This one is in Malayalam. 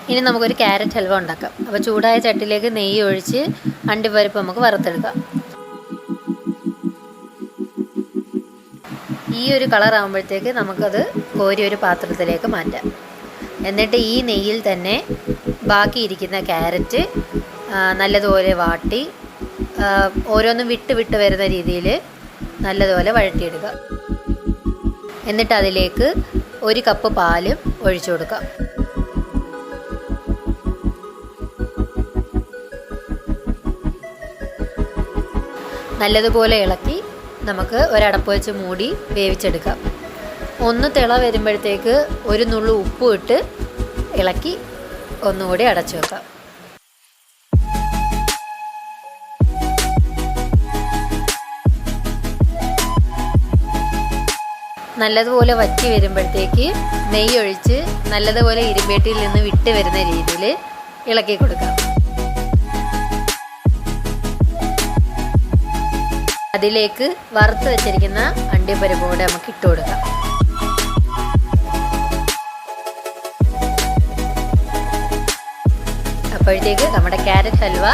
ഇനി നമുക്കൊരു ക്യാരറ്റ് ഹൽവ ഉണ്ടാക്കാം. അപ്പോൾ ചൂടായ ചട്ടിയിലേക്ക് നെയ്യ് ഒഴിച്ച് അണ്ടിപ്പരിപ്പ് നമുക്ക് വറുത്തെടുക്കാം. ഈ ഒരു കളർ ആകുമ്പോഴത്തേക്ക് നമുക്കത് കോരി ഒരു പാത്രത്തിലേക്ക് മാറ്റാം. എന്നിട്ട് ഈ നെയ്യിൽ തന്നെ ബാക്കിയിരിക്കുന്ന ക്യാരറ്റ് നല്ലതുപോലെ വാട്ടി ഓരോന്നും വിട്ട് വരുന്ന രീതിയിൽ നല്ലതുപോലെ വഴറ്റിയെടുക്കുക. എന്നിട്ട് അതിലേക്ക് 1 കപ്പ് പാലും ഒഴിച്ചു കൊടുക്കാം. നല്ലതുപോലെ ഇളക്കി നമുക്ക് ഒരടപ്പ് വെച്ച് മൂടി വേവിച്ചെടുക്കാം. ഒന്ന് തിള വരുമ്പോഴത്തേക്ക് ഒരു നുള്ളു ഉപ്പും ഇട്ട് ഇളക്കി ഒന്നുകൂടി അടച്ചു വെക്കാം. നല്ലതുപോലെ വറ്റി വരുമ്പോഴത്തേക്ക് നെയ്യ് ഒഴിച്ച് നല്ലതുപോലെ ഇരുമ്പേട്ടിയിൽ നിന്ന് വിട്ട് വരുന്ന രീതിയിൽ ഇളക്കി കൊടുക്കാം. അതിലേക്ക് വറുത്ത് വെച്ചിരിക്കുന്ന അണ്ടിപ്പരിപ്പ് കൂടെ നമുക്ക് ഇട്ട് കൊടുക്കാം. അപ്പോഴത്തേക്ക് നമ്മുടെ ക്യാരറ്റ് ഹൽവ